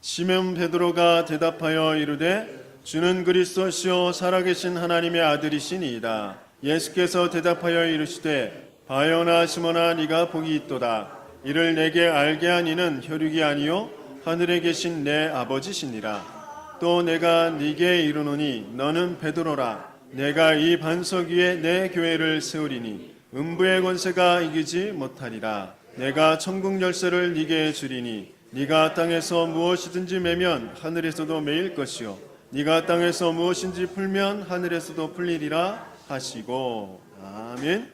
시몬 베드로가 대답하여 이르되 주는 그리스도시요 살아계신 하나님의 아들이시니이다. 예수께서 대답하여 이르시되 바요나 시몬아 네가 복이 있도다. 이를 내게 알게 한 이는 혈육이 아니요 하늘에 계신 내 아버지시니라. 또 내가 네게 이르노니 너는 베드로라. 내가 이 반석 위에 내 교회를 세우리니 음부의 권세가 이기지 못하리라. 내가 천국 열쇠를 네게 주리니 네가 땅에서 무엇이든지 매면 하늘에서도 매일 것이요 네가 땅에서 무엇인지 풀면 하늘에서도 풀리리라 하시고. 아멘.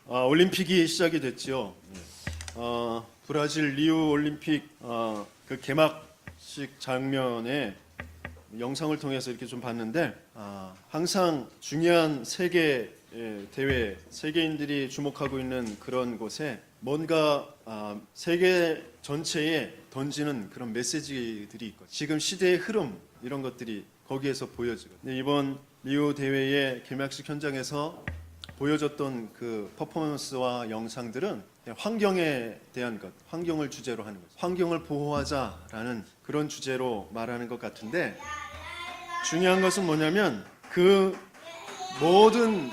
올림픽이 시작이 됐죠. 브라질 리우 올림픽 그 개막식 장면에 영상을 통해서 이렇게 좀 봤는데 항상 중요한 세계 대회, 세계인들이 주목하고 있는 그런 곳에 뭔가 세계 전체에 던지는 그런 메시지들이 있고 지금 시대의 흐름 이런 것들이 거기에서 보여지거든요. 이번 리우 대회의 개막식 현장에서 보여줬던 그 퍼포먼스와 영상들은 환경에 대한 것, 환경을 주제로 하는 거죠. 환경을 보호하자라는 그런 주제로 말하는 것 같은데 중요한 것은 뭐냐면 그 모든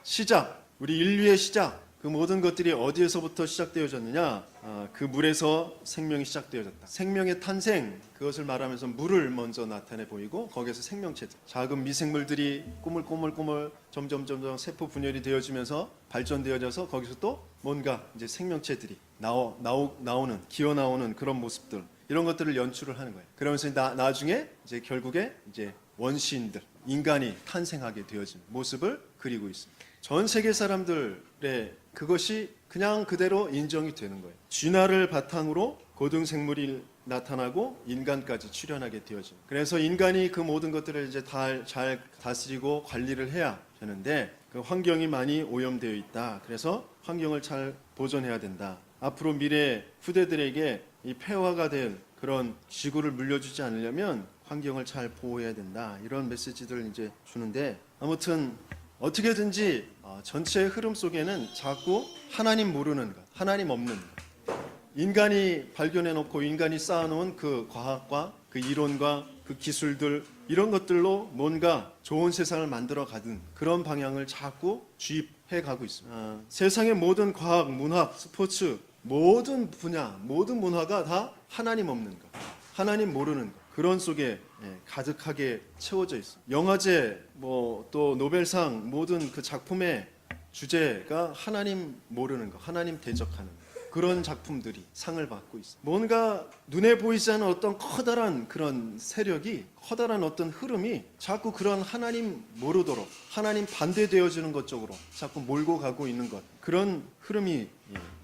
시작, 우리 인류의 시작, 그 모든 것들이 어디에서부터 시작되어졌느냐? 그 물에서 생명이 시작되어졌다. 생명의 탄생, 그것을 말하면서 물을 먼저 나타내 보이고 거기에서 생명체들, 작은 미생물들이 꼬물꼬물꼬물 점점 세포 분열이 되어지면서 발전되어져서 거기서 또 뭔가 이제 생명체들이 나오는 기어 나오는 그런 모습들, 이런 것들을 연출을 하는 거예요. 그러면서 나중에 이제 결국에 이제 원시인들, 인간이 탄생하게 되어진 모습을 그리고 있습니다. 전 세계 사람들의 그것이 그냥 그대로 인정이 되는 거예요. 진화를 바탕으로 고등생물이 나타나고 인간까지 출현하게 되어진. 그래서 인간이 그 모든 것들을 이제 잘 다스리고 관리를 해야 되는데 그 환경이 많이 오염되어 있다. 그래서 환경을 잘 보존해야 된다. 앞으로 미래 후대들에게 이 폐허가 될 그런 지구를 물려주지 않으려면 환경을 잘 보호해야 된다. 이런 메시지들을 이제 주는데 아무튼 어떻게든지 전체의 흐름 속에는 자꾸 하나님 모르는 것, 하나님 없는 것, 인간이 발견해놓고 인간이 쌓아놓은 그 과학과 그 이론과 그 기술들 이런 것들로 뭔가 좋은 세상을 만들어 가든 그런 방향을 자꾸 주입해 가고 있습니다. 세상의 모든 과학, 문학, 스포츠 모든 분야, 모든 문화가 다 하나님 없는 것, 하나님 모르는 것 그런 속에 가득하게 채워져 있습니다. 영화제, 또 노벨상 모든 그 작품의 주제가 하나님 모르는 것, 하나님 대적하는 것, 그런 작품들이 상을 받고 있습니다. 뭔가 눈에 보이지 않는 어떤 커다란 그런 세력이, 커다란 어떤 흐름이 자꾸 그런 하나님 모르도록 하나님 반대되어지는 것 쪽으로 자꾸 몰고 가고 있는 것, 그런 흐름이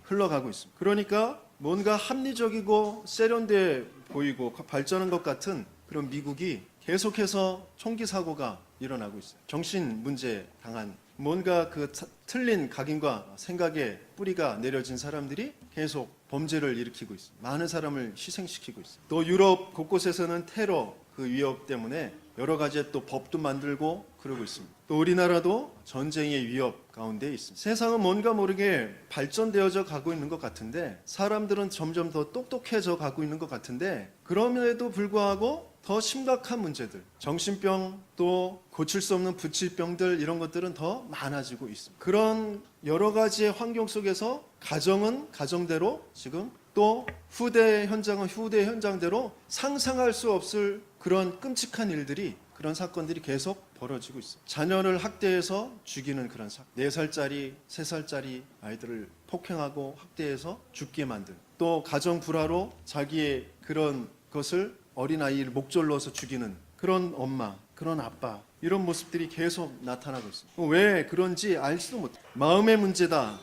흘러가고 있습니다. 그러니까 뭔가 합리적이고 세련돼 보이고 발전한 것 같은 그런 미국이 계속해서 총기 사고가 일어나고 있어요. 정신 문제 당한 뭔가 그 틀린 각인과 생각에 뿌리가 내려진 사람들이 계속 범죄를 일으키고 있어요. 많은 사람을 희생시키고 있어요. 또 유럽 곳곳에서는 테러 그 위협 때문에 여러 가지 또 법도 만들고 그러고 있습니다. 또 우리나라도 전쟁의 위협 가운데 있습니다. 세상은 뭔가 모르게 발전되어져 가고 있는 것 같은데 사람들은 점점 더 똑똑해져 가고 있는 것 같은데 그럼에도 불구하고 더 심각한 문제들, 정신병 또 고칠 수 없는 부치병들 이런 것들은 더 많아지고 있습니다. 그런 여러 가지의 환경 속에서 가정은 가정대로 지금 또 후대 현장은 후대 현장대로 상상할 수 없을 그런 끔찍한 일들이 그런 사건들이 계속 벌어지고 있어요. 자녀를 학대해서 죽이는 그런 사건. 4살짜리, 3살짜리 아이들을 폭행하고 학대해서 죽게 만든. 또 가정 불화로 자기의 그런 것을 어린아이를 목졸러서 죽이는 그런 엄마, 그런 아빠 이런 모습들이 계속 나타나고 있습니다. 왜 그런지 알지도 못해요. 마음의 문제다.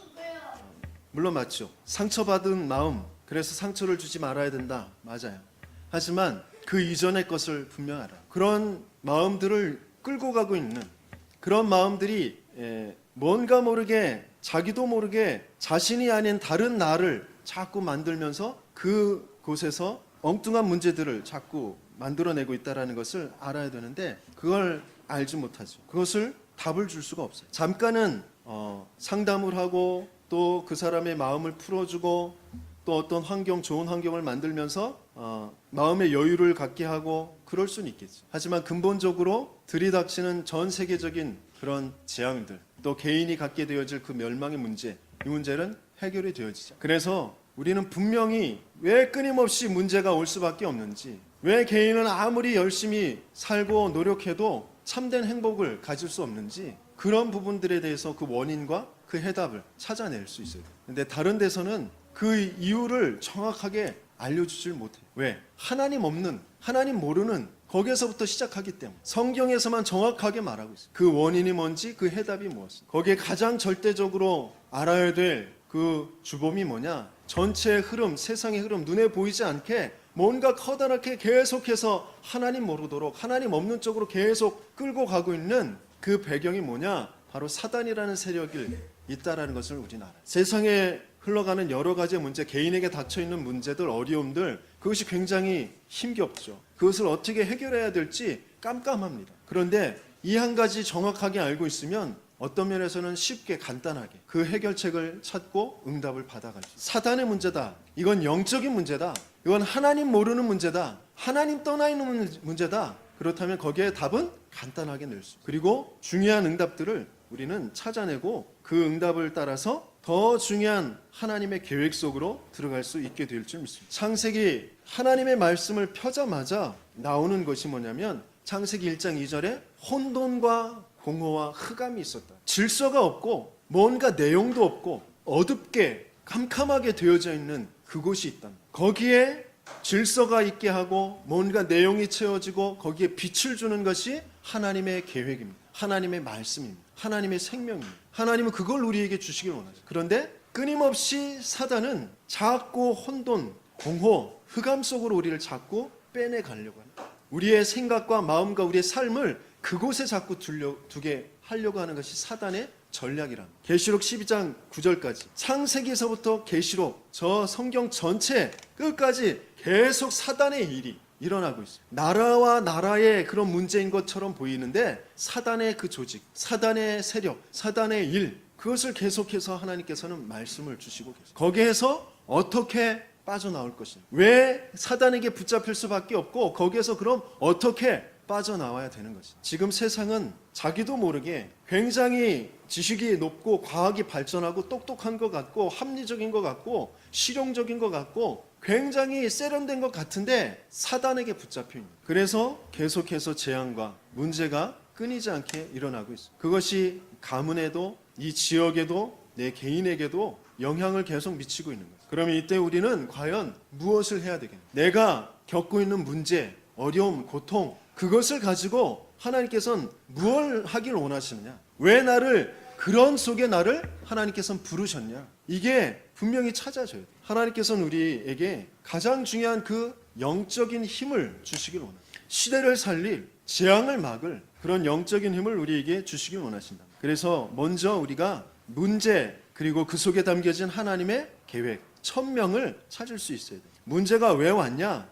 물론 맞죠. 상처받은 마음, 그래서 상처를 주지 말아야 된다. 맞아요. 하지만 그 이전의 것을 분명 알아요. 그런 마음들을 끌고 가고 있는 그런 마음들이 뭔가 모르게 자기도 모르게 자신이 아닌 다른 나를 자꾸 만들면서 그곳에서 엉뚱한 문제들을 자꾸 만들어내고 있다는 것을 알아야 되는데 그걸 알지 못하죠. 그것을 답을 줄 수가 없어요. 잠깐은 상담을 하고 또 그 사람의 마음을 풀어주고 또 어떤 환경, 좋은 환경을 만들면서 마음의 여유를 갖게 하고 그럴 수는 있겠죠. 하지만 근본적으로 들이닥치는 전 세계적인 그런 재앙들, 또 개인이 갖게 되어질 그 멸망의 문제, 이 문제는 해결이 되어지죠. 그래서 우리는 분명히 왜 끊임없이 문제가 올 수밖에 없는지, 왜 개인은 아무리 열심히 살고 노력해도 참된 행복을 가질 수 없는지, 그런 부분들에 대해서 그 원인과 그 해답을 찾아낼 수 있어요. 근데 다른 데서는 그 이유를 정확하게 알려주질 못해요. 왜? 하나님 없는, 하나님 모르는 거기에서부터 시작하기 때문에 성경에서만 정확하게 말하고 있어요. 그 원인이 뭔지, 그 해답이 무엇인지. 거기에 가장 절대적으로 알아야 될 그 주범이 뭐냐? 전체의 흐름, 세상의 흐름, 눈에 보이지 않게 뭔가 커다랗게 계속해서 하나님 모르도록 하나님 없는 쪽으로 계속 끌고 가고 있는 그 배경이 뭐냐? 바로 사단이라는 세력이 있다라는 것을 우리는 알아요. 세상에 흘러가는 여러 가지 문제, 개인에게 닥쳐있는 문제들, 어려움들, 그것이 굉장히 힘겹죠. 그것을 어떻게 해결해야 될지 깜깜합니다. 그런데 이 한 가지 정확하게 알고 있으면 어떤 면에서는 쉽게 간단하게 그 해결책을 찾고 응답을 받아갈 수 있어요. 사단의 문제다. 이건 영적인 문제다. 이건 하나님 모르는 문제다. 하나님 떠나 있는 문제다. 그렇다면 거기에 답은 간단하게 낼 수 있어요. 그리고 중요한 응답들을 우리는 찾아내고 그 응답을 따라서 더 중요한 하나님의 계획 속으로 들어갈 수 있게 될 줄 믿습니다. 창세기 하나님의 말씀을 펴자마자 나오는 것이 뭐냐면 창세기 1장 2절에 혼돈과 공허와 흑암이 있었다. 질서가 없고 뭔가 내용도 없고 어둡게 캄캄하게 되어져 있는 그곳이 있다. 거기에 질서가 있게 하고 뭔가 내용이 채워지고 거기에 빛을 주는 것이 하나님의 계획입니다. 하나님의 말씀입니다. 하나님의 생명입니다. 하나님은 그걸 우리에게 주시길 원하죠. 그런데 끊임없이 사단은 자꾸 혼돈, 공허, 흑암 속으로 우리를 자꾸 빼내가려고 합니다. 우리의 생각과 마음과 우리의 삶을 그곳에 자꾸 두게 하려고 하는 것이 사단의 전략이랍니다. 계시록 12장 9절까지 창세기에서부터 계시록 저 성경 전체 끝까지 계속 사단의 일이 일어나고 있어요. 나라와 나라의 그런 문제인 것처럼 보이는데 사단의 그 조직, 사단의 세력, 사단의 일, 그것을 계속해서 하나님께서는 말씀을 주시고 계세요. 거기에서 어떻게 빠져나올 것이냐, 왜 사단에게 붙잡힐 수밖에 없고 거기에서 그럼 어떻게 빠져나와야 되는 것이죠. 지금 세상은 자기도 모르게 굉장히 지식이 높고 과학이 발전하고 똑똑한 것 같고 합리적인 것 같고 실용적인 것 같고 굉장히 세련된 것 같은데 사단에게 붙잡혀 있는, 그래서 계속해서 재앙과 문제가 끊이지 않게 일어나고 있습니다. 그것이 가문에도 이 지역에도 내 개인에게도 영향을 계속 미치고 있는 거죠. 그러면 이때 우리는 과연 무엇을 해야 되겠냐? 내가 겪고 있는 문제, 어려움, 고통, 그것을 가지고 하나님께서는 무엇을 하길 원하시느냐? 왜 나를 그런 속에 나를 하나님께서는 부르셨냐? 이게 분명히 찾아져야 돼요. 하나님께서는 우리에게 가장 중요한 그 영적인 힘을 주시길 원합니다. 시대를 살릴, 재앙을 막을 그런 영적인 힘을 우리에게 주시길 원하신다. 그래서 먼저 우리가 문제 그리고 그 속에 담겨진 하나님의 계획, 천명을 찾을 수 있어야 돼요. 문제가 왜 왔냐?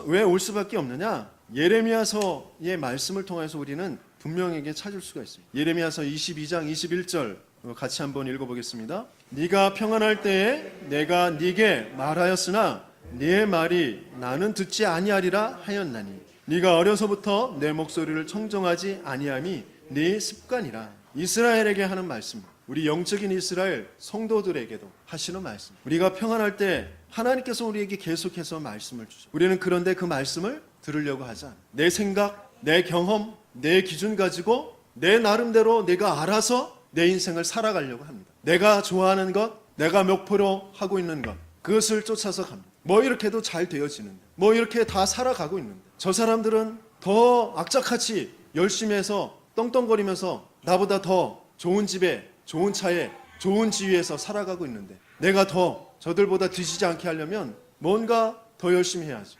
왜 올 수밖에 없느냐? 예레미야서의 말씀을 통해서 우리는 분명하게 찾을 수가 있습니다. 예레미야서 22장 21절 같이 한번 읽어보겠습니다. 네가 평안할 때에 내가 네게 말하였으나 네 말이 나는 듣지 아니하리라 하였나니 네가 어려서부터 내 목소리를 청정하지 아니함이 네 습관이라. 이스라엘에게 하는 말씀입니다. 우리 영적인 이스라엘 성도들에게도 하시는 말씀. 우리가 평안할 때 하나님께서 우리에게 계속해서 말씀을 주죠. 우리는 그런데 그 말씀을 들으려고 하지 않아요. 내 생각, 내 경험, 내 기준 가지고 내 나름대로 내가 알아서 내 인생을 살아가려고 합니다. 내가 좋아하는 것, 내가 목표로 하고 있는 것, 그것을 쫓아서 갑니다. 뭐 이렇게도 잘 되어지는데, 뭐 이렇게 다 살아가고 있는데, 저 사람들은 더 악착같이 열심히 해서 떵떵거리면서 나보다 더 좋은 집에, 좋은 차에, 좋은 지위에서 살아가고 있는데 내가 더 저들보다 뒤지지 않게 하려면 뭔가 더 열심히 해야지,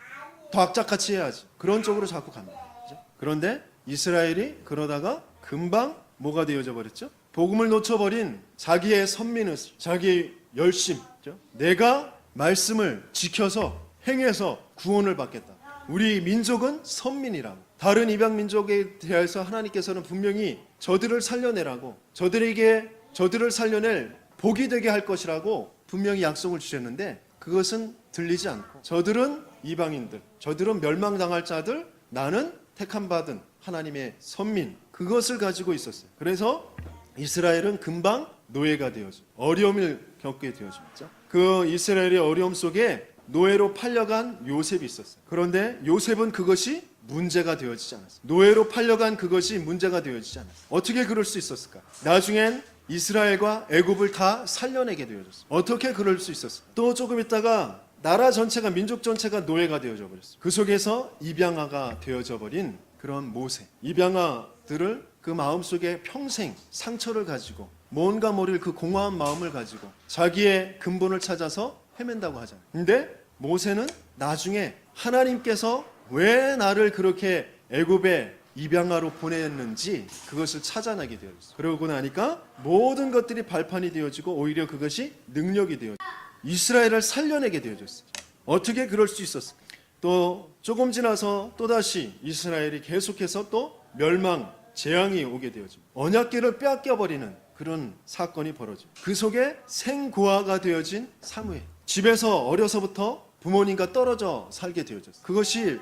더 악착같이 해야지, 그런 쪽으로 자꾸 갑니다. 그렇죠? 그런데 이스라엘이 그러다가 금방 뭐가 되어져 버렸죠? 복음을 놓쳐버린 자기의 선민의식, 자기의 열심, 그렇죠? 내가 말씀을 지켜서 행해서 구원을 받겠다. 우리 민족은 선민이라고, 다른 이방 민족에 대해서 하나님께서는 분명히 저들을 살려내라고, 저들을 살려낼 복이 되게 할 것이라고 분명히 약속을 주셨는데 그것은 들리지 않고 저들은 이방인들, 저들은 멸망당할 자들, 나는 택함받은 하나님의 선민, 그것을 가지고 있었어요. 그래서 이스라엘은 금방 노예가 되어져 어려움을 겪게 되어집니다. 그 이스라엘의 어려움 속에 노예로 팔려간 요셉이 있었어요. 그런데 요셉은 그것이 문제가 되어지지 않았어요. 노예로 팔려간 그것이 문제가 되어지지 않았어요. 어떻게 그럴 수 있었을까? 나중엔 이스라엘과 애굽을 다 살려내게 되어졌어요. 어떻게 그럴 수 있었을까? 또 조금 있다가 나라 전체가, 민족 전체가 노예가 되어져 버렸어요. 그 속에서 입양아가 되어져 버린 그런 모세, 입양아들을 그 마음속에 평생 상처를 가지고 뭔가 모를 그 공허한 마음을 가지고 자기의 근본을 찾아서 헤맨다고 하잖아요. 근데 모세는 나중에 하나님께서 왜 나를 그렇게 애굽에 입양아로 보냈는지 그것을 찾아내게 되었어요. 그러고 나니까 모든 것들이 발판이 되어지고 오히려 그것이 능력이 되어지고 이스라엘을 살려내게 되어졌어요. 어떻게 그럴 수 있었을까? 또 조금 지나서 또다시 이스라엘이 계속해서 또 멸망, 재앙이 오게 되어집니다. 언약궤를 빼앗겨버리는 그런 사건이 벌어집니다. 그 속에 생고아가 되어진 사무엘, 집에서 어려서부터 부모님과 떨어져 살게 되어졌어요. 그것이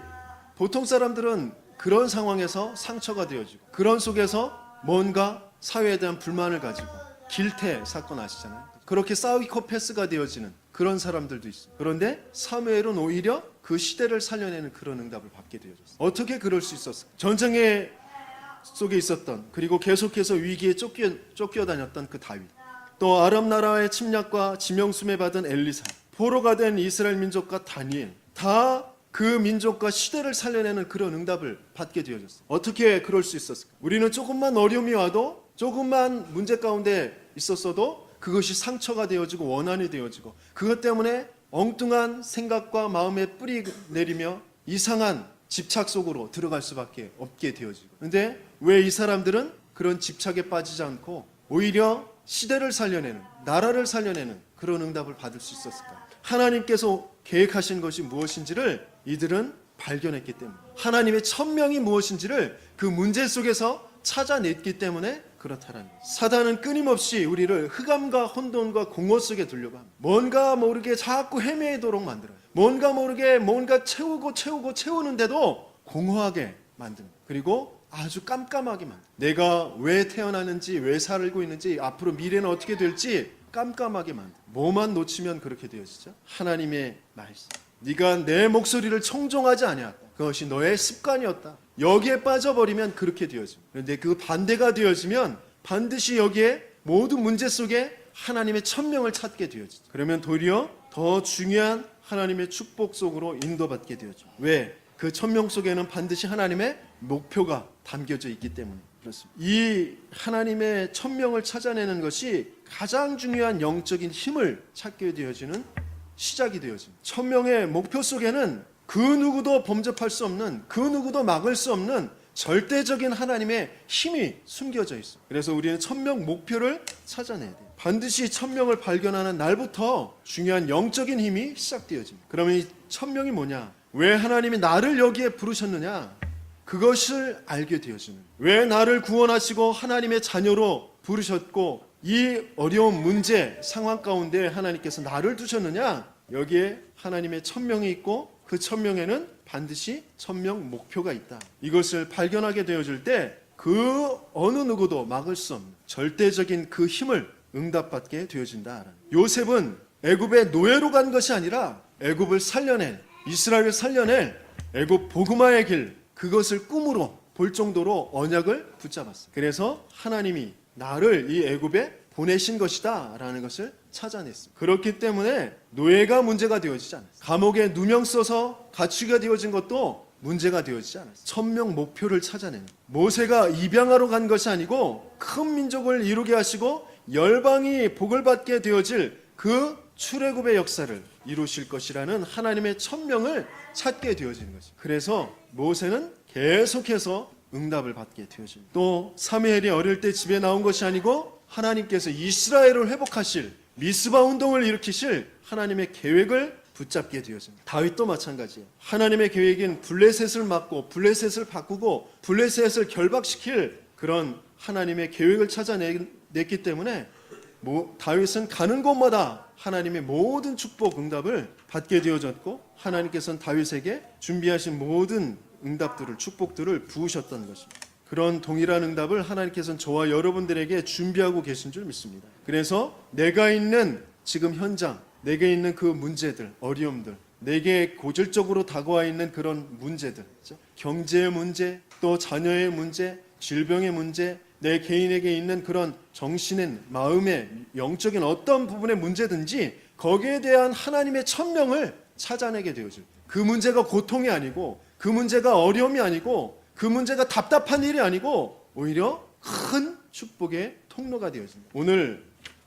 보통 사람들은 그런 상황에서 상처가 되어지고 그런 속에서 뭔가 사회에 대한 불만을 가지고 길태 사건 아시잖아요. 그렇게 사이코패스가 되어지는 그런 사람들도 있어요. 그런데 사무엘은 오히려 그 시대를 살려내는 그런 응답을 받게 되어졌어요. 어떻게 그럴 수 있었을까? 전쟁의 속에 있었던, 그리고 계속해서 위기에 쫓겨다녔던 그 다윗, 또 아람 나라의 침략과 지명수매 받은 엘리사, 포로가 된 이스라엘 민족과 다니엘, 다 그 민족과 시대를 살려내는 그런 응답을 받게 되어졌어요. 어떻게 그럴 수 있었을까? 우리는 조금만 어려움이 와도, 조금만 문제 가운데 있었어도 그것이 상처가 되어지고 원한이 되어지고 그것 때문에 엉뚱한 생각과 마음에 뿌리 내리며 이상한 집착 속으로 들어갈 수밖에 없게 되어지고, 근데 왜 이 사람들은 그런 집착에 빠지지 않고 오히려 시대를 살려내는, 나라를 살려내는 그런 응답을 받을 수 있었을까? 하나님께서 계획하신 것이 무엇인지를 이들은 발견했기 때문에, 하나님의 천명이 무엇인지를 그 문제 속에서 찾아냈기 때문에 그렇다라는 거예요. 사단은 끊임없이 우리를 흑암과 혼돈과 공허 속에 두려고 합니다. 뭔가 모르게 자꾸 헤매도록 만들어요. 뭔가 모르게 뭔가 채우는데도 공허하게 만듭니다. 그리고 아주 깜깜하게 만듭니다. 내가 왜 태어나는지, 왜 살고 있는지, 앞으로 미래는 어떻게 될지 깜깜하게 만듭니다. 뭐만 놓치면 그렇게 되어지죠? 하나님의 말씀, 네가 내 목소리를 청종하지 아니하였다, 그것이 너의 습관이었다, 여기에 빠져버리면 그렇게 되어집니다. 그런데 그 반대가 되어지면 반드시 여기에 모든 문제 속에 하나님의 천명을 찾게 되어지죠. 그러면 도리어 더 중요한 하나님의 축복 속으로 인도받게 되어져. 왜? 그 천명 속에는 반드시 하나님의 목표가 담겨져 있기 때문에 그렇습니다. 이 하나님의 천명을 찾아내는 것이 가장 중요한 영적인 힘을 찾게 되어지는 시작이 되어집니다. 천명의 목표 속에는 그 누구도 범접할 수 없는, 그 누구도 막을 수 없는 절대적인 하나님의 힘이 숨겨져 있어요. 그래서 우리는 천명 목표를 찾아내야 돼요. 반드시 천명을 발견하는 날부터 중요한 영적인 힘이 시작되어집니다. 그러면 이 천명이 뭐냐? 왜 하나님이 나를 여기에 부르셨느냐? 그것을 알게 되어지는, 왜 나를 구원하시고 하나님의 자녀로 부르셨고 이 어려운 문제 상황 가운데 하나님께서 나를 두셨느냐? 여기에 하나님의 천명이 있고 그 천명에는 반드시 천명 목표가 있다. 이것을 발견하게 되어질 때 그 어느 누구도 막을 수 없는 절대적인 그 힘을 응답받게 되어진다. 요셉은 애굽의 노예로 간 것이 아니라 애굽을 살려낸, 이스라엘을 살려낼 애굽 복음화의 길, 그것을 꿈으로 볼 정도로 언약을 붙잡았어요. 그래서 하나님이 나를 이 애굽에 보내신 것이다 라는 것을 찾아냈습니다. 그렇기 때문에 노예가 문제가 되어지지 않았어요. 감옥에 누명 써서 가축이 되어진 것도 문제가 되어지지 않았어요. 천명 목표를 찾아내는, 모세가 입양하러 간 것이 아니고 큰 민족을 이루게 하시고 열방이 복을 받게 되어질 그 출애굽의 역사를 이루실 것이라는 하나님의 천명을 찾게 되어지는 것이죠. 그래서 모세는 계속해서 응답을 받게 되어집니다. 또 사무엘이 어릴 때 집에 나온 것이 아니고 하나님께서 이스라엘을 회복하실, 미스바 운동을 일으키실 하나님의 계획을 붙잡게 되어집니다. 다윗도 마찬가지예요. 하나님의 계획인 블레셋을 막고 블레셋을 바꾸고 블레셋을 결박시킬 그런 하나님의 계획을 찾아냈기 때문에 다윗은 가는 곳마다 하나님의 모든 축복 응답을 받게 되어졌고 하나님께서는 다윗에게 준비하신 모든 응답들을 축복들을 부으셨던 것입니다. 그런 동일한 응답을 하나님께서는 저와 여러분들에게 준비하고 계신 줄 믿습니다. 그래서 내가 있는 지금 현장, 내게 있는 그 문제들, 어려움들, 내게 고질적으로 다가와 있는 그런 문제들, 그렇죠? 경제의 문제, 또 자녀의 문제, 질병의 문제, 내 개인에게 있는 그런 정신의, 마음의, 영적인 어떤 부분의 문제든지 거기에 대한 하나님의 천명을 찾아내게 되어질 때 그 문제가 고통이 아니고 그 문제가 어려움이 아니고 그 문제가 답답한 일이 아니고 오히려 큰 축복의 통로가 되어집니다. 오늘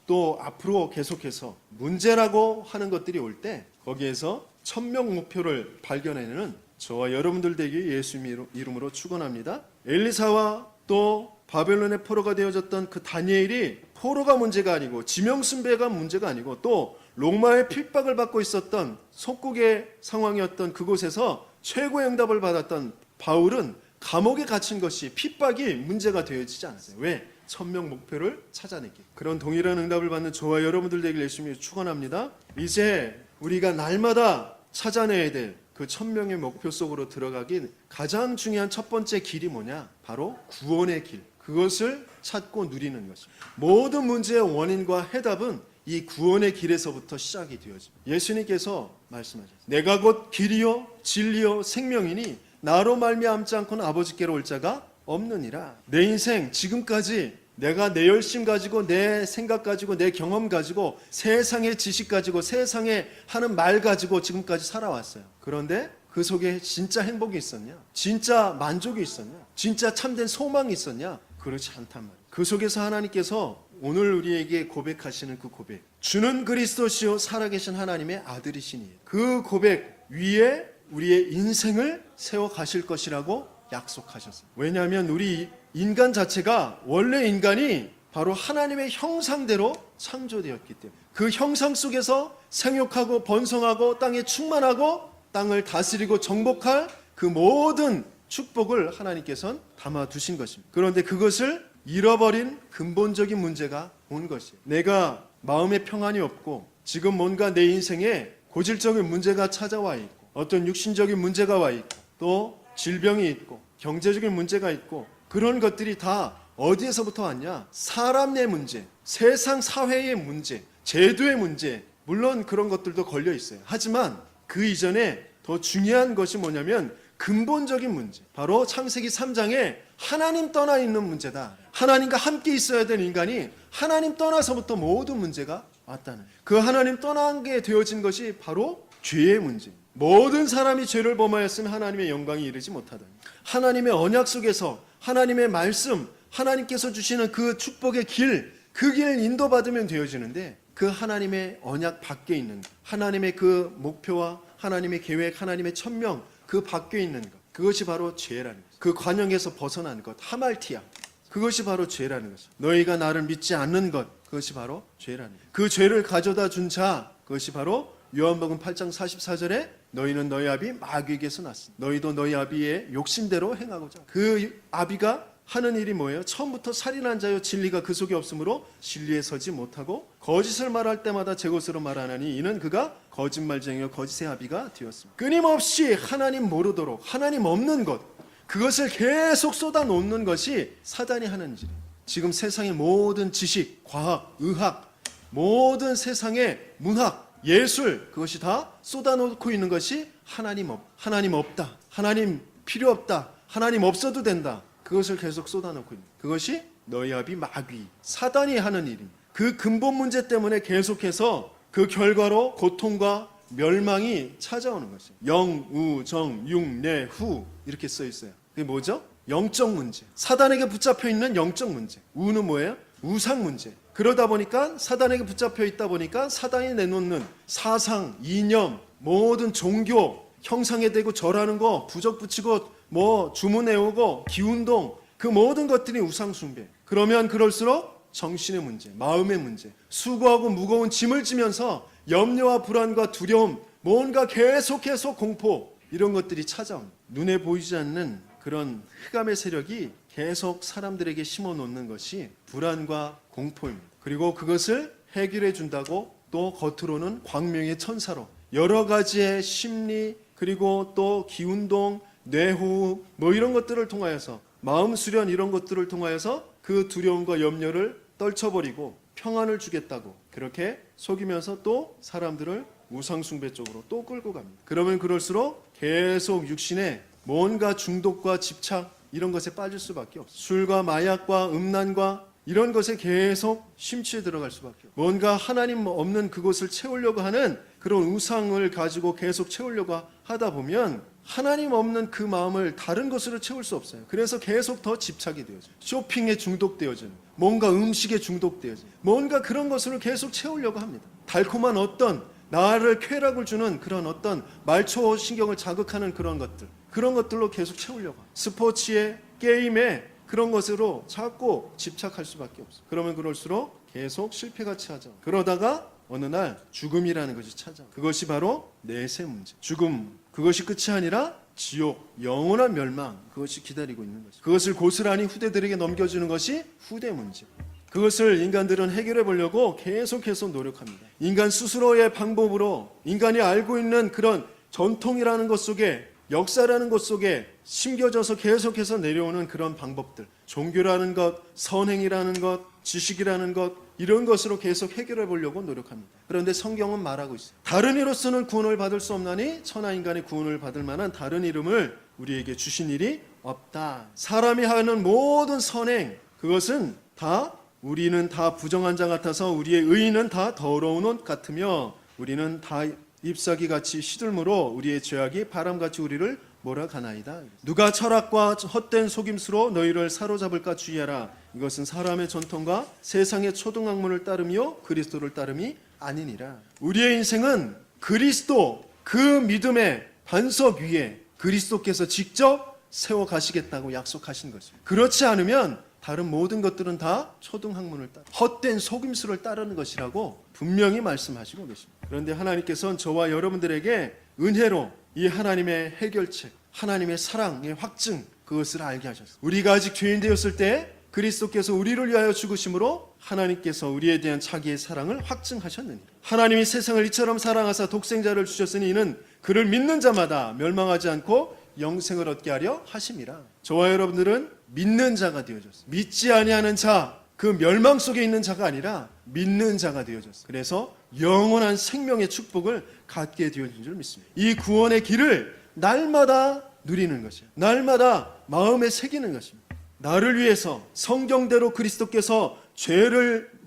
또 앞으로 계속해서 문제라고 하는 것들이 올 때 거기에서 천명 목표를 발견해내는 저와 여러분들 되기 예수 이름으로 축원합니다. 엘리사와 또 바벨론의 포로가 되어졌던 그 다니엘이 포로가 문제가 아니고 지명순배가 문제가 아니고 또 로마의 핍박을 받고 있었던 속국의 상황이었던 그곳에서 최고의 응답을 받았던 바울은 감옥에 갇힌 것이 핍박이 문제가 되어지지 않았어요. 왜? 천명 목표를 찾아내기. 그런 동일한 응답을 받는 저와 여러분들 되길 열심히 축원합니다. 이제 우리가 날마다 찾아내야 될 그 천명의 목표 속으로 들어가긴 가장 중요한 첫 번째 길이 뭐냐? 바로 구원의 길. 그것을 찾고 누리는 것입니다. 모든 문제의 원인과 해답은 이 구원의 길에서부터 시작이 되어집니다. 예수님께서 말씀하셨습니다. 내가 곧 길이요 진리요 생명이니 나로 말미암지 않고는 아버지께로 올 자가 없느니라. 내 인생 지금까지 내가 내 열심 가지고 내 생각 가지고 내 경험 가지고 세상의 지식 가지고 세상에 하는 말 가지고 지금까지 살아왔어요. 그런데 그 속에 진짜 행복이 있었냐? 진짜 만족이 있었냐? 진짜 참된 소망이 있었냐? 그렇지 않단 말이에요. 그 속에서 하나님께서 오늘 우리에게 고백하시는 그 고백, 주는 그리스도시요 살아계신 하나님의 아들이시니 그 고백 위에 우리의 인생을 세워 가실 것이라고 약속하셨어요. 왜냐하면 우리 인간 자체가 원래 인간이 바로 하나님의 형상대로 창조되었기 때문에 그 형상 속에서 생육하고 번성하고 땅에 충만하고 땅을 다스리고 정복할 그 모든 축복을 하나님께서는 담아두신 것입니다. 그런데 그것을 잃어버린 근본적인 문제가 온 것이에요. 내가 마음의 평안이 없고 지금 뭔가 내 인생에 고질적인 문제가 찾아와 있고 어떤 육신적인 문제가 와 있고 또 질병이 있고 경제적인 문제가 있고 그런 것들이 다 어디에서부터 왔냐? 사람의 문제, 세상 사회의 문제, 제도의 문제, 물론 그런 것들도 걸려 있어요. 하지만 그 이전에 더 중요한 것이 뭐냐면 근본적인 문제, 바로 창세기 3장에 하나님 떠나 있는 문제다. 하나님과 함께 있어야 되는 인간이 하나님 떠나서부터 모든 문제가 왔다는, 그 하나님 떠나게 되어진 것이 바로 죄의 문제. 모든 사람이 죄를 범하였으면 하나님의 영광이 이르지 못하다. 하나님의 언약 속에서 하나님의 말씀, 하나님께서 주시는 그 축복의 길, 그 길 인도받으면 되어지는데 그 하나님의 언약 밖에 있는 하나님의 그 목표와 하나님의 계획, 하나님의 천명 그 밖에 있는 것, 그것이 바로 죄라는 것. 그 관영에서 벗어난 것, 하말티아, 그것이 바로 죄라는 것이죠. 너희가 나를 믿지 않는 것, 그것이 바로 죄라는 것. 그 죄를 가져다 준 자, 그것이 바로 요한복음 8장 44절에 너희는 너희 아비 마귀에게서 났으니 너희도 너희 아비의 욕심대로 행하고자. 그 아비가 하는 일이 뭐예요? 처음부터 살인한 자요 진리가 그 속에 없으므로 진리에 서지 못하고 거짓을 말할 때마다 제 것으로 말하나니 이는 그가 거짓말쟁이요 거짓의 아비가 되었습니다. 끊임없이 하나님 모르도록 하나님 없는 것, 그것을 계속 쏟아놓는 것이 사단이 하는 일. 지금 세상의 모든 지식, 과학, 의학, 모든 세상의 문학, 예술, 그것이 다 쏟아놓고 있는 것이 하나님 없다, 하나님 필요 없다, 하나님 없어도 된다. 그것을 계속 쏟아놓고 있는, 그것이 너희 아비 마귀, 사단이 하는 일입니다. 그 근본 문제 때문에 계속해서 그 결과로 고통과 멸망이 찾아오는 것이에요. 영, 우, 정, 융, 내, 후 이렇게 써 있어요. 그게 뭐죠? 영적 문제, 사단에게 붙잡혀 있는 영적 문제. 우는 뭐예요? 우상 문제. 그러다 보니까 사단에게 붙잡혀 있다 보니까 사단이 내놓는 사상, 이념, 모든 종교, 형상에 대고 절하는 거, 부적 붙이고 뭐 주문 외우고 기운동, 그 모든 것들이 우상 숭배. 그러면 그럴수록 정신의 문제, 마음의 문제, 수고하고 무거운 짐을 지면서 염려와 불안과 두려움, 뭔가 계속해서 공포, 이런 것들이 찾아옵니다. 눈에 보이지 않는 그런 흑암의 세력이 계속 사람들에게 심어 놓는 것이 불안과 공포입니다. 그리고 그것을 해결해 준다고 또 겉으로는 광명의 천사로 여러 가지의 심리 그리고 또 기운동, 뇌호흡 뭐 이런 것들을 통하여서 마음 수련 이런 것들을 통하여서 그 두려움과 염려를 떨쳐버리고 평안을 주겠다고 그렇게 속이면서 또 사람들을 우상숭배 쪽으로 또 끌고 갑니다. 그러면 그럴수록 계속 육신에 뭔가 중독과 집착 이런 것에 빠질 수밖에 없어요. 술과 마약과 음란과 이런 것에 계속 심취해 들어갈 수밖에 없어요. 뭔가 하나님 없는 그곳을 채우려고 하는 그런 우상을 가지고 계속 채우려고 하다 보면 하나님 없는 그 마음을 다른 것으로 채울 수 없어요. 그래서 계속 더 집착이 되어져요. 쇼핑에 중독되어지는, 뭔가 음식에 중독되어지는, 뭔가 그런 것으로 계속 채우려고 합니다. 달콤한 어떤 나를 쾌락을 주는 그런 어떤 말초 신경을 자극하는 그런 것들, 그런 것들로 계속 채우려고 합니다. 스포츠에, 게임에 그런 것으로 자꾸 집착할 수밖에 없어요. 그러면 그럴수록 계속 실패가 찾아와. 그러다가 어느 날 죽음이라는 것이 찾아와. 그것이 바로 내세 문제. 죽음, 그것이 끝이 아니라 지옥, 영원한 멸망, 그것이 기다리고 있는 것이죠. 그것을 고스란히 후대들에게 넘겨주는 것이 후대 문제. 그것을 인간들은 해결해 보려고 계속해서 노력합니다. 인간 스스로의 방법으로 인간이 알고 있는 그런 전통이라는 것 속에 역사라는 것 속에 심겨져서 계속해서 내려오는 그런 방법들, 종교라는 것, 선행이라는 것, 지식이라는 것, 이런 것으로 계속 해결해 보려고 노력합니다. 그런데 성경은 말하고 있어요. 다른 이로서는 구원을 받을 수 없나니 천하인간의 구원을 받을 만한 다른 이름을 우리에게 주신 일이 없다. 사람이 하는 모든 선행, 그것은 다 우리는 다 부정한 자 같아서 우리의 의인은 다 더러운 옷 같으며 우리는 다 잎사귀같이 시들므로 우리의 죄악이 바람같이 우리를 몰아가나이다. 누가 철학과 헛된 속임수로 너희를 사로잡을까 주의하라. 이것은 사람의 전통과 세상의 초등학문을 따르며 그리스도를 따름이 아니니라. 우리의 인생은 그리스도 그 믿음의 반석 위에 그리스도께서 직접 세워 가시겠다고 약속하신 것입니다. 그렇지 않으면 다른 모든 것들은 다 초등학문을 따라 헛된 속임수를 따르는 것이라고 분명히 말씀하시고 계십니다. 그런데 하나님께서는 저와 여러분들에게 은혜로 이 하나님의 해결책, 하나님의 사랑의 확증, 그것을 알게 하셨습니다. 우리가 아직 죄인 되었을 때 그리스도께서 우리를 위하여 죽으심으로 하나님께서 우리에 대한 자기의 사랑을 확증하셨느니라. 하나님이 세상을 이처럼 사랑하사 독생자를 주셨으니 이는 그를 믿는 자마다 멸망하지 않고 영생을 얻게 하려 하심이라. 저와 여러분들은 믿는 자가 되어졌어요. 믿지 아니하는 자, 그 멸망 속에 있는 자가 아니라 믿는 자가 되어졌어요. 그래서 영원한 생명의 축복을 갖게 되어진 줄 믿습니다. 이 구원의 길을 날마다 누리는 것이에요. 날마다 마음에 새기는 것입니다. 나를 위해서 성경대로 그리스도께서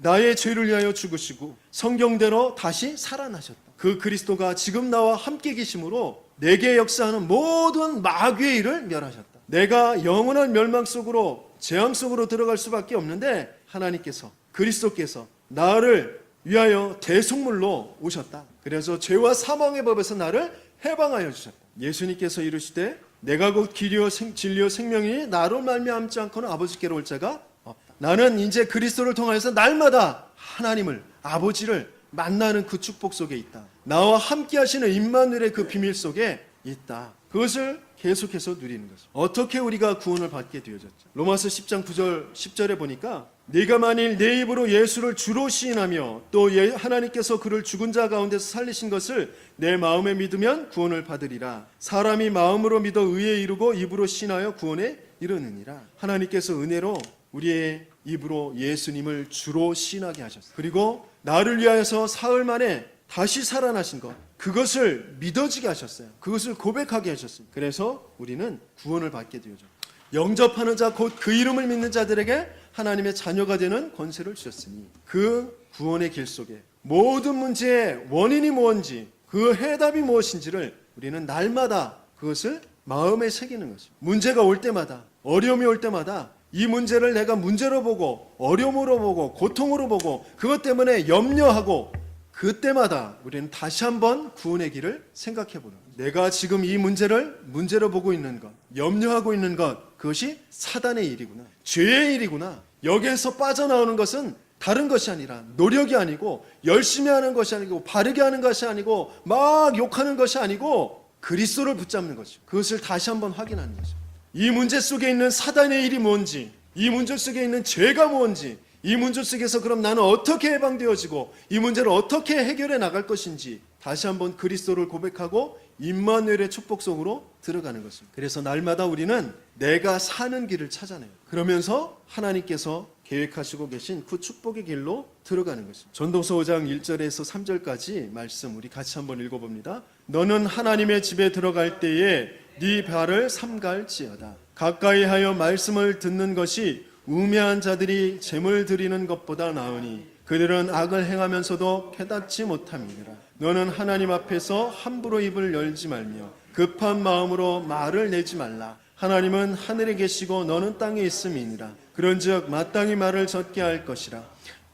나의 죄를 위하여 죽으시고 성경대로 다시 살아나셨다. 그 그리스도가 지금 나와 함께 계심으로 내게 역사하는 모든 마귀의 일을 멸하셨다. 내가 영원한 멸망 속으로 재앙 속으로 들어갈 수밖에 없는데 하나님께서 그리스도께서 나를 위하여 대속물로 오셨다. 그래서 죄와 사망의 법에서 나를 해방하여 주셨다. 예수님께서 이르시되 내가 곧 길이요 진리요 생명이니 나로 말미암지 않고는 아버지께로 올 자가 없다. 나는 이제 그리스도를 통하여서 날마다 하나님을 아버지를 만나는 그 축복 속에 있다. 나와 함께 하시는 임마누엘의 그 비밀 속에 있다. 그것을 계속해서 누리는 것입니다. 어떻게 우리가 구원을 받게 되어졌죠? 로마서 10장 9절 10절에 보니까 네가 만일 내 입으로 예수를 주로 시인하며 또 하나님께서 그를 죽은 자 가운데서 살리신 것을 내 마음에 믿으면 구원을 받으리라. 사람이 마음으로 믿어 의에 이르고 입으로 시인하여 구원에 이르느니라. 하나님께서 은혜로 우리의 입으로 예수님을 주로 시인하게 하셨어요. 그리고 나를 위하여서 사흘 만에 다시 살아나신 것, 그것을 믿어지게 하셨어요. 그것을 고백하게 하셨습니다. 그래서 우리는 구원을 받게 되어져. 영접하는 자 곧 그 이름을 믿는 자들에게 하나님의 자녀가 되는 권세를 주셨으니 그 구원의 길 속에 모든 문제의 원인이 무엇인지 그 해답이 무엇인지를 우리는 날마다 그것을 마음에 새기는 것입니다. 문제가 올 때마다 어려움이 올 때마다 이 문제를 내가 문제로 보고 어려움으로 보고 고통으로 보고 그것 때문에 염려하고 그때마다 우리는 다시 한번 구원의 길을 생각해 보는 거예요. 내가 지금 이 문제를 문제로 보고 있는 것, 염려하고 있는 것, 그것이 사단의 일이구나, 죄의 일이구나. 여기에서 빠져나오는 것은 다른 것이 아니라 노력이 아니고 열심히 하는 것이 아니고 바르게 하는 것이 아니고 막 욕하는 것이 아니고 그리스도를 붙잡는 것이죠. 그것을 다시 한번 확인하는 거죠. 이 문제 속에 있는 사단의 일이 뭔지, 이 문제 속에 있는 죄가 뭔지, 이 문제 속에서 그럼 나는 어떻게 해방되어지고 이 문제를 어떻게 해결해 나갈 것인지 다시 한번 그리스도를 고백하고 임마누엘의 축복 속으로 들어가는 것입니다. 그래서 날마다 우리는 내가 사는 길을 찾아내요. 그러면서 하나님께서 계획하시고 계신 그 축복의 길로 들어가는 것입니다. 전도서 5장 1절에서 3절까지 말씀 우리 같이 한번 읽어봅니다. 너는 하나님의 집에 들어갈 때에 네 발을 삼갈지어다. 가까이 하여 말씀을 듣는 것이 우매한 자들이 재물 드리는 것보다 나으니 그들은 악을 행하면서도 깨닫지 못함이니라. 너는 하나님 앞에서 함부로 입을 열지 말며 급한 마음으로 말을 내지 말라. 하나님은 하늘에 계시고 너는 땅에 있음이니라. 그런즉 마땅히 말을 젖게 할 것이라.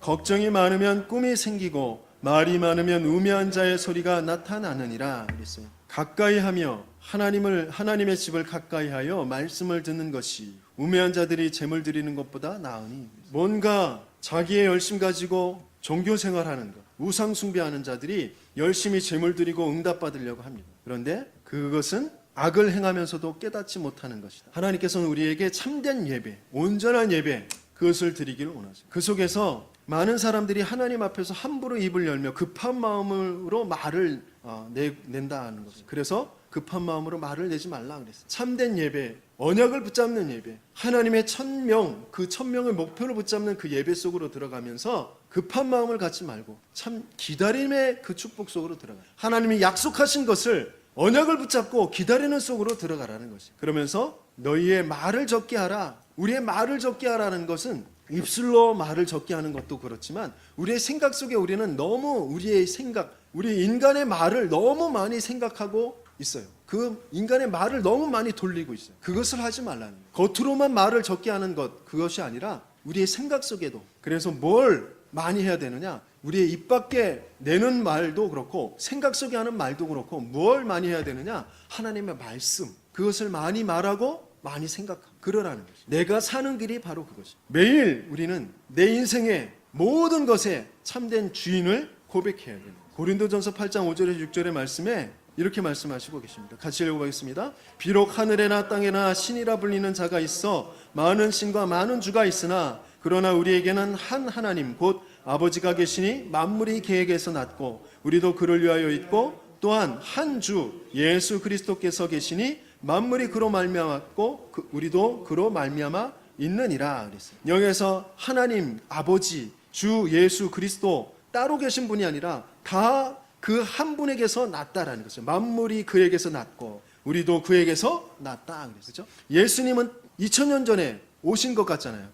걱정이 많으면 꿈이 생기고 말이 많으면 우매한 자의 소리가 나타나느니라 그랬어요. 가까이 하며 하나님의 집을 가까이 하여 말씀을 듣는 것이 우매한 자들이 재물 드리는 것보다 나으니, 뭔가 자기의 열심 가지고 종교 생활하는 것, 우상 숭배하는 자들이 열심히 재물 드리고 응답받으려고 합니다. 그런데 그것은 악을 행하면서도 깨닫지 못하는 것이다. 하나님께서는 우리에게 참된 예배, 온전한 예배, 그것을 드리기를 원하세요. 그 속에서 많은 사람들이 하나님 앞에서 함부로 입을 열며 급한 마음으로 말을 낸다는 것이죠. 그래서 급한 마음으로 말을 내지 말라 그랬어요. 참된 예배, 언약을 붙잡는 예배, 하나님의 1000명, 그 1000명의 목표를 붙잡는 그 예배 속으로 들어가면서 급한 마음을 갖지 말고 참 기다림의 그 축복 속으로 들어가요. 하나님이 약속하신 것을 언약을 붙잡고 기다리는 속으로 들어가라는 것이에요. 그러면서 너희의 말을 적게 하라. 우리의 말을 적게 하라는 것은 입술로 말을 적게 하는 것도 그렇지만 우리의 생각 속에 우리는 너무 우리의 생각, 우리 인간의 말을 너무 많이 생각하고 있어요. 그 인간의 말을 너무 많이 돌리고 있어요. 그것을 하지 말라는 거예요. 겉으로만 말을 적게 하는 것, 그것이 아니라 우리의 생각 속에도. 그래서 뭘 많이 해야 되느냐? 우리의 입 밖에 내는 말도 그렇고 생각 속에 하는 말도 그렇고 뭘 많이 해야 되느냐? 하나님의 말씀, 그것을 많이 말하고 많이 생각하고 그러라는 거죠. 내가 사는 길이 바로 그것이죠. 매일 우리는 내 인생의 모든 것에 참된 주인을 고백해야 됩니다. 고린도전서 8장 5절에서 6절의 말씀에 이렇게 말씀하시고 계십니다. 같이 읽어보겠습니다. 비록 하늘에나 땅에나 신이라 불리는 자가 있어 많은 신과 많은 주가 있으나 그러나 우리에게는 한 하나님 곧 아버지가 계시니 만물이 계획에서 났고 우리도 그를 위하여 있고 또한 한 주 예수 그리스도께서 계시니 만물이 그로 말미암았고 우리도 그로 말미암아 있느니라 그랬어요. 여기서 하나님, 아버지, 주 예수 그리스도 따로 계신 분이 아니라 다 그 한 분에게서 났다라는 거죠. 만물이 그에게서 났고 우리도 그에게서 났다 그랬죠. 예수님은 2000년 전에 오신 것 같잖아요.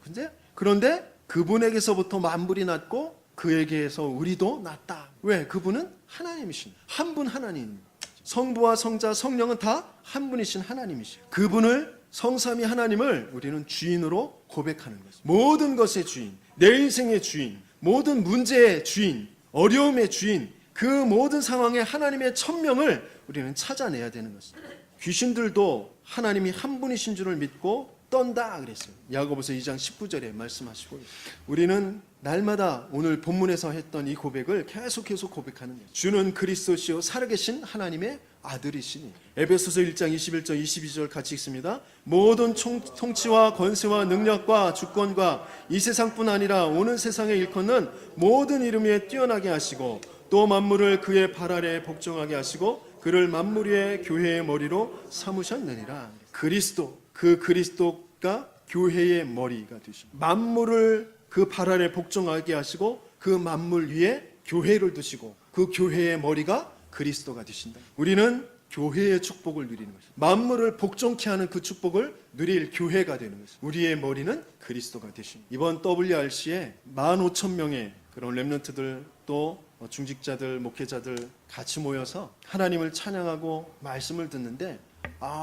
그런데 그분에게서부터 만물이 났고 그에게서 우리도 났다. 왜? 그분은 하나님이신 한 분 하나님. 성부와 성자, 성령은 다 한 분이신 하나님이시죠. 그분을 성삼위 하나님을 우리는 주인으로 고백하는 거죠. 모든 것의 주인, 내 인생의 주인, 모든 문제의 주인, 어려움의 주인, 그 모든 상황에 하나님의 천명을 우리는 찾아내야 되는 것입니다. 귀신들도 하나님이 한 분이신 줄을 믿고 떤다 그랬어요. 야고보서 2장 19절에 말씀하시고 우리는 날마다 오늘 본문에서 했던 이 고백을 계속 고백하는 거예요. 주는 그리스도시요 살아계신 하나님의 아들이시니. 에베소서 1장 21절 22절 같이 읽습니다. 모든 통치와 권세와 능력과 주권과 이 세상뿐 아니라 오는 세상에 일컫는 모든 이름 위에 뛰어나게 하시고 또 만물을 그의 발 아래 복종하게 하시고 그를 만물 위에 교회의 머리로 삼으셨느니라. 그리스도, 그 그리스도가 교회의 머리가 되십니다. 만물을 그 발 아래 복종하게 하시고 그 만물 위에 교회를 두시고 그 교회의 머리가 그리스도가 되신다. 우리는 교회의 축복을 누리는 것입니다. 만물을 복종케 하는 그 축복을 누릴 교회가 되는 것입니다. 우리의 머리는 그리스도가 되십니다. 이번 WRC에 15,000명의 그런 렘넌트들 또 중직자들, 목회자들 같이 모여서 하나님을 찬양하고 말씀을 듣는데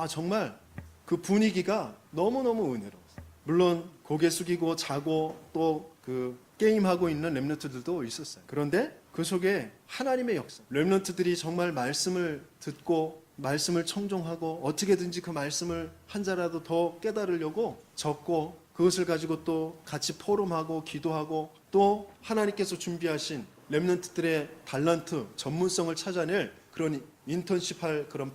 정말 그 분위기가 너무너무 은혜로웠어요. 물론 고개 숙이고 자고 또 그 게임하고 있는 렘넌트들도 있었어요. 그런데 그 속에 하나님의 역사, 렘넌트들이 정말 말씀을 듣고 말씀을 청종하고 어떻게든지 그 말씀을 한 자라도 더 깨달으려고 적고 그것을 가지고 또 같이 포럼하고 기도하고 또 하나님께서 준비하신 렘넌트들의 달란트, 전문성을 찾아낼 그런 인턴십할 그런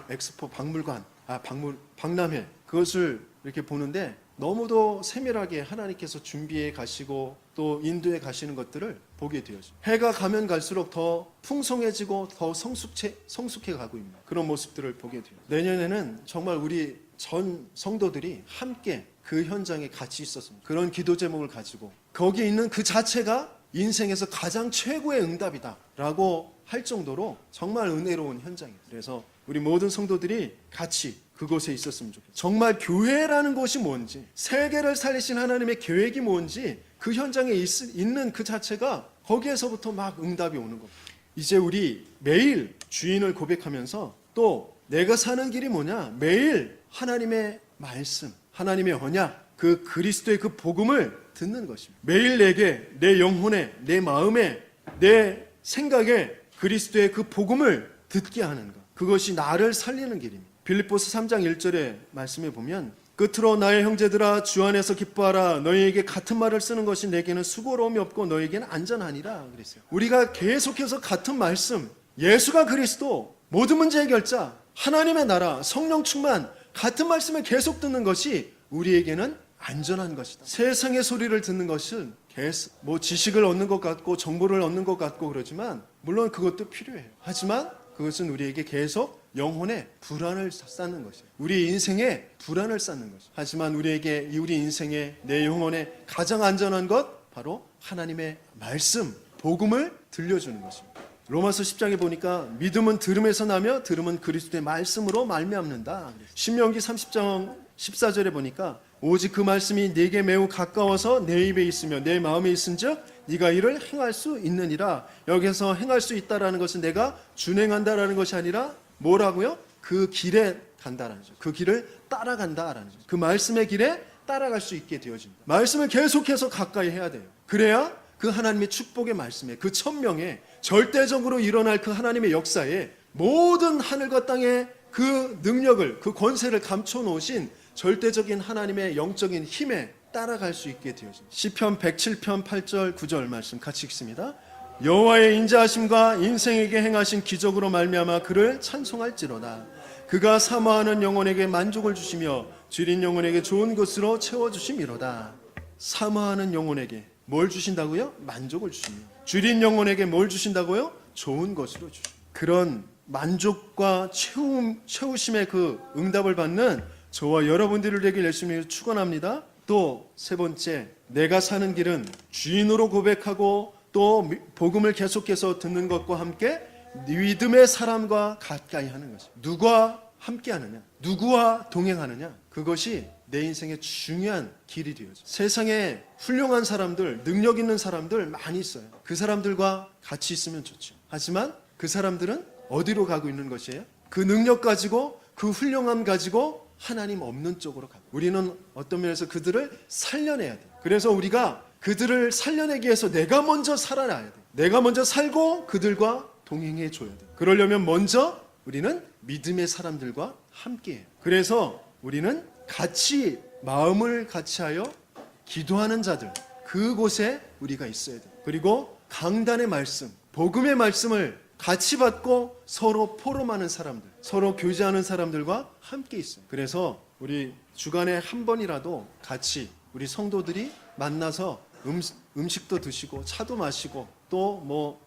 엑스포 박물관 박람회 그것을 이렇게 보는데 너무도 세밀하게 하나님께서 준비해 가시고 또 인도해 가시는 것들을 보게 되어져. 해가 가면 갈수록 더 풍성해지고 더 성숙해 가고 있는 그런 모습들을 보게 돼요. 내년에는 정말 우리 전 성도들이 함께 그 현장에 같이 있었습니다. 그런 기도 제목을 가지고 거기에 있는 그 자체가 인생에서 가장 최고의 응답이다라고 할 정도로 정말 은혜로운 현장이에요. 그래서 우리 모든 성도들이 같이 그곳에 있었으면 좋겠어요. 정말 교회라는 것이 뭔지, 세계를 살리신 하나님의 계획이 뭔지 그 현장에 있는 그 자체가 거기에서부터 막 응답이 오는 겁니다. 이제 우리 매일 주인을 고백하면서 또 내가 사는 길이 뭐냐? 매일 하나님의 말씀, 하나님의 언약, 그 그리스도의 그 복음을 듣는 것입니다. 매일 내게, 내 영혼에, 내 마음에, 내 생각에 그리스도의 그 복음을 듣게 하는 것. 그것이 나를 살리는 길입니다. 빌립보서 3장 1절의 말씀에 보면 끝으로 나의 형제들아 주 안에서 기뻐하라. 너희에게 같은 말을 쓰는 것이 내게는 수고로움이 없고 너희에게는 안전하니라 그랬어요. 우리가 계속해서 같은 말씀, 예수가 그리스도, 모든 문제 해결자, 하나님의 나라, 성령 충만, 같은 말씀을 계속 듣는 것이 우리에게는 안전한 것이다. 세상의 소리를 듣는 것은 지식을 얻는 것 같고 정보를 얻는 것 같고 그러지만 물론 그것도 필요해요. 하지만 그것은 우리에게 계속 영혼의 불안을 쌓는 것이에요. 우리 인생에 불안을 쌓는 것이에요. 하지만 우리 인생에 내 영혼에 가장 안전한 것 바로 하나님의 말씀, 복음을 들려주는 것입니다. 로마서 10장에 보니까 믿음은 들음에서 나며 들음은 그리스도의 말씀으로 말미암는다. 신명기 30장 14절에 보니까 오직 그 말씀이 네게 매우 가까워서 내 입에 있으며 내 마음에 있은즉 네가 이를 행할 수 있느니라. 여기서 행할 수 있다라는 것은 내가 준행한다라는 것이 아니라 뭐라고요? 그 길에 간다라는 거죠. 그 길을 따라간다라는 거죠. 그 말씀의 길에 따라갈 수 있게 되어집니다. 말씀을 계속해서 가까이 해야 돼요. 그래야 그 하나님의 축복의 말씀에, 그 천명에, 절대적으로 일어날 그 하나님의 역사에 모든 하늘과 땅의 그 능력을, 그 권세를 감춰 놓으신 절대적인 하나님의 영적인 힘에 따라갈 수 있게 되어집니다. 시편 107편 8절 9절 말씀 같이 읽습니다. 여호와의 인자하심과 인생에게 행하신 기적으로 말미암아 그를 찬송할지로다. 그가 사모하는 영혼에게 만족을 주시며 줄인 영혼에게 좋은 것으로 채워주심이로다. 사모하는 영혼에게 뭘 주신다고요? 만족을 주시며 줄인 영혼에게 뭘 주신다고요? 좋은 것으로 주시며 그런 만족과 채우심의 그 응답을 받는 저와 여러분들을 되길 열심히 축원합니다. 또 세 번째, 내가 사는 길은 주인으로 고백하고 또 복음을 계속해서 듣는 것과 함께 믿음의 사람과 가까이 하는 것입니다. 누구와 함께 하느냐, 누구와 동행하느냐, 그것이 내 인생의 중요한 길이 되어져. 세상에 훌륭한 사람들, 능력 있는 사람들 많이 있어요. 그 사람들과 같이 있으면 좋죠. 하지만 그 사람들은 어디로 가고 있는 것이에요? 그 능력 가지고, 그 훌륭함 가지고 하나님 없는 쪽으로 가고, 우리는 어떤 면에서 그들을 살려내야 돼요. 그래서 우리가 그들을 살려내기 위해서 내가 먼저 살아나야 돼요. 내가 먼저 살고 그들과 동행해 줘야 돼요. 그러려면 먼저 우리는 믿음의 사람들과 함께해요. 그래서 우리는 같이 마음을 같이 하여 기도하는 자들, 그곳에 우리가 있어야 돼요. 그리고 강단의 말씀, 복음의 말씀을 같이 받고 서로 포럼하는 사람들, 서로 교제하는 사람들과 함께 있어요. 그래서 우리 주간에 한 번이라도 같이 우리 성도들이 만나서 음식도 드시고 차도 마시고 또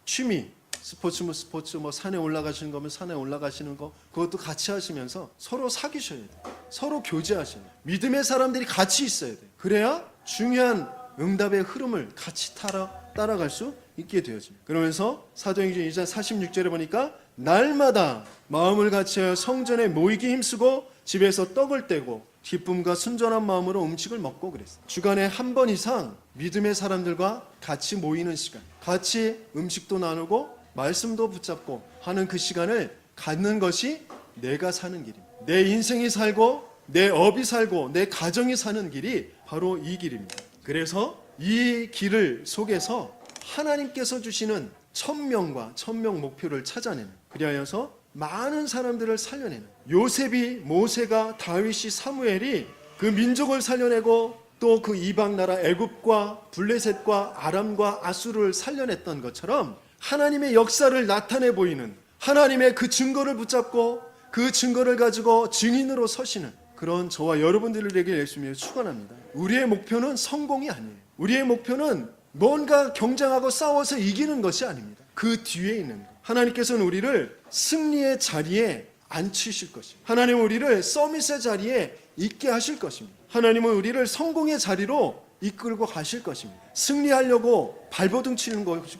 취미, 스포츠면 스포츠, 산에 올라가시는 거면 산에 올라가시는 거, 그것도 같이 하시면서 서로 사귀셔야 돼요. 서로 교제하셔야 돼요. 믿음의 사람들이 같이 있어야 돼요. 그래야 중요한 응답의 흐름을 같이 따라갈 수 있게 되어집니다. 그러면서 사도행전 2장 46절에 보니까 날마다 마음을 같이하여 성전에 모이기 힘쓰고 집에서 떡을 떼고 기쁨과 순전한 마음으로 음식을 먹고 그랬어요. 주간에 한 번 이상 믿음의 사람들과 같이 모이는 시간, 같이 음식도 나누고 말씀도 붙잡고 하는 그 시간을 갖는 것이 내가 사는 길입니다. 내 인생이 살고 내 업이 살고 내 가정이 사는 길이 바로 이 길입니다. 그래서 이 길을 속에서 하나님께서 주시는 천명과 천명 목표를 찾아내는, 그리하여서 많은 사람들을 살려내는, 요셉이, 모세가, 다윗이, 사무엘이 그 민족을 살려내고 또 그 이방 나라 애굽과 블레셋과 아람과 아수르를 살려냈던 것처럼 하나님의 역사를 나타내 보이는, 하나님의 그 증거를 붙잡고 그 증거를 가지고 증인으로 서시는 그런 저와 여러분들에게 예수님을 축원합니다. 우리의 목표는 성공이 아니에요. 우리의 목표는 뭔가 경쟁하고 싸워서 이기는 것이 아닙니다. 그 뒤에 있는 것. 하나님께서는 우리를 승리의 자리에 앉히실 것입니다. 하나님은 우리를 서밋의 자리에 있게 하실 것입니다. 하나님은 우리를 성공의 자리로 이끌고 가실 것입니다. 승리하려고 발버둥 치는 것이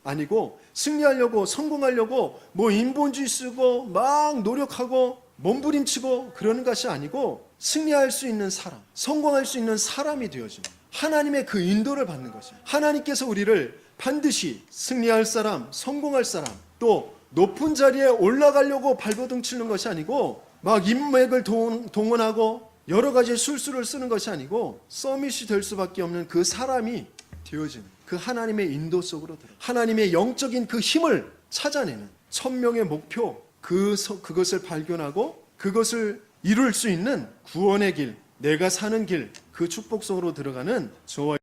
아니고 승리하려고 성공하려고 뭐 인본주의 쓰고 막 노력하고 몸부림치고 그러는 것이 아니고 승리할 수 있는 사람, 성공할 수 있는 사람이 되어집니다. 하나님의 그 인도를 받는 것입니다. 하나님께서 우리를 반드시 승리할 사람, 성공할 사람, 또 높은 자리에 올라가려고 발버둥 치는 것이 아니고 막 인맥을 동원하고 여러 가지 술수를 쓰는 것이 아니고 서밋이 될 수밖에 없는 그 사람이 되어지는 그 하나님의 인도 속으로 들어 하나님의 영적인 그 힘을 찾아내는 천명의 목표 그것을 발견하고 그것을 이룰 수 있는 구원의 길, 내가 사는 길, 그 축복 속으로 들어가는 저와